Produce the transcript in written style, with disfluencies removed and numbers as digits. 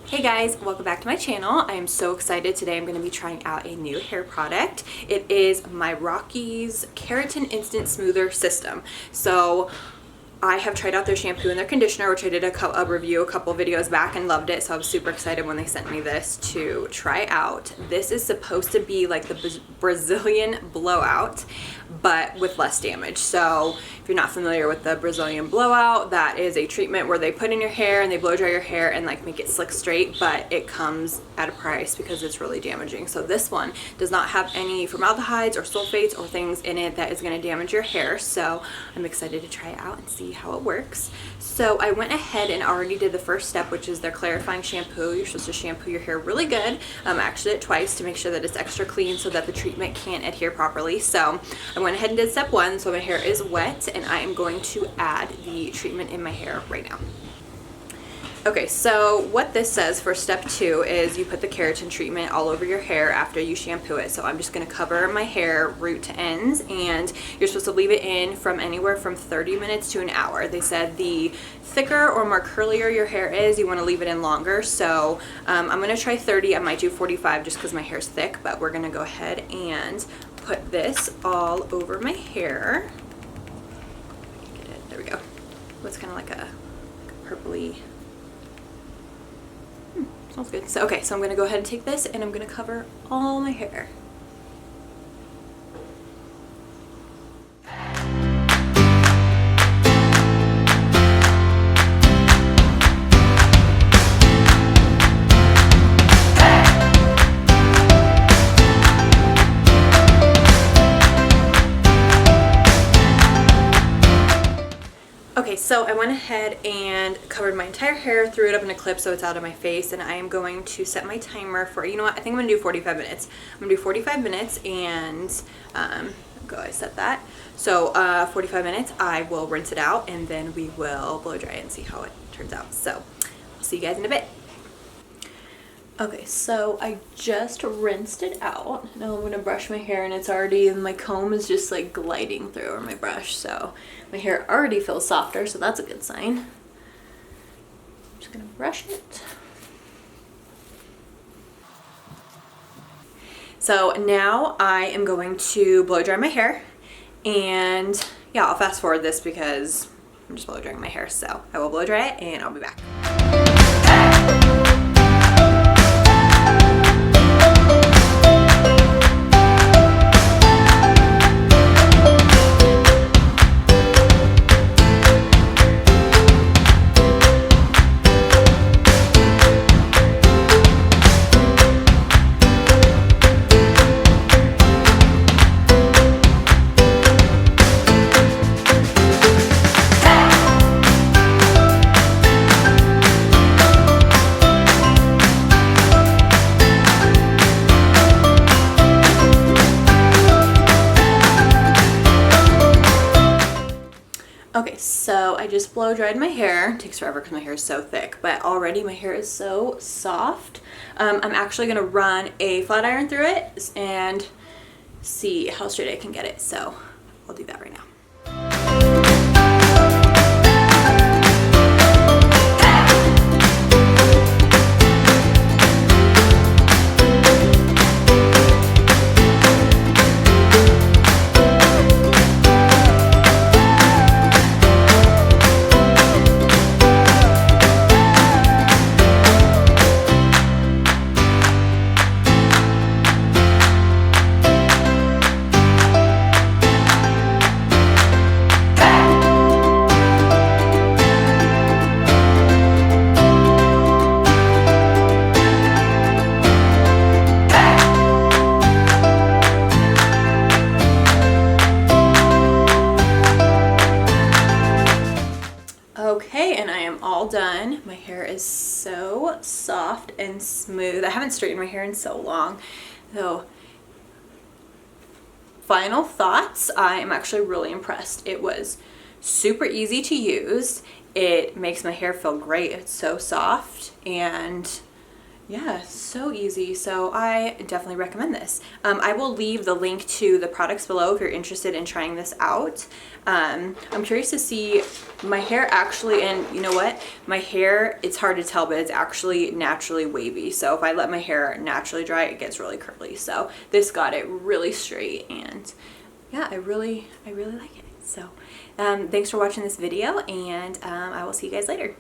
Hey guys, welcome back to my channel. I am so excited. Today I'm going to be trying out a new hair product. It is Mayraki's Keratin Instant Smoother System. So I have tried out their shampoo and their conditioner, which I did a review a couple videos back and loved it. So I was super excited when they sent me this to try out. This is supposed to be like the Brazilian blowout, but with less damage. So if you're not familiar with the Brazilian blowout, that is a treatment where they put in your hair and they blow dry your hair and like make it slick straight, but it comes at a price because it's really damaging. So this one does not have any formaldehydes or sulfates or things in it that is going to damage your hair. So I'm excited to try it out and see how it works. So I went ahead and already did the first step, which is their clarifying shampoo. You're supposed to shampoo your hair really good. I actually did it twice to make sure that it's extra clean so that the treatment can't adhere properly. So I went ahead and did step one. So my hair is wet and I am going to add the treatment in my hair right now. Okay, so what this says for step two is you put the keratin treatment all over your hair after you shampoo it. So I'm just going to cover my hair root to ends, and you're supposed to leave it in from anywhere from 30 minutes to an hour. They said the thicker or more curlier your hair is, you want to leave it in longer. So I'm going to try 30. I might do 45 just because my hair's thick, but we're going to go ahead and put this all over my hair. Get it. There we go. It's kind of like a purpley. Smells good. So, okay, so I'm going to go ahead and take this and I'm going to cover all my hair. Okay, so I went ahead and covered my entire hair, threw it up in a clip so it's out of my face, and I am going to set my timer for, you know what, I think I'm going to do 45 minutes. I'm going to do 45 minutes and, I set that. So 45 minutes, I will rinse it out and then we will blow dry it and see how it turns out. So I'll see you guys in a bit. Okay, so I just rinsed it out. Now I'm going to brush my hair and it's already, my comb is just like gliding through over my brush. So my hair already feels softer, so that's a good sign. I'm just going to brush it. So now I am going to blow dry my hair, and yeah, I'll fast forward this because I'm just blow drying my hair. So I will blow dry it and I'll be back. Okay, so I just blow dried my hair. It takes forever because my hair is so thick, but already my hair is so soft. I'm actually going to run a flat iron through it and see how straight I can get it. So I'll do that right now. Okay, and I am all done. My hair is so soft and smooth. I haven't straightened my hair in so long. So, final thoughts, I am actually really impressed. It was super easy to use. It makes my hair feel great. It's so soft and Yeah, so easy. So I definitely recommend this. I will leave the link to the products below if you're interested in trying this out. I'm curious to see my hair actually, and you know what? My hair, it's hard to tell, but it's actually naturally wavy. So if I let my hair naturally dry, it gets really curly. So this got it really straight, and yeah, I really like it. So thanks for watching this video, and I will see you guys later.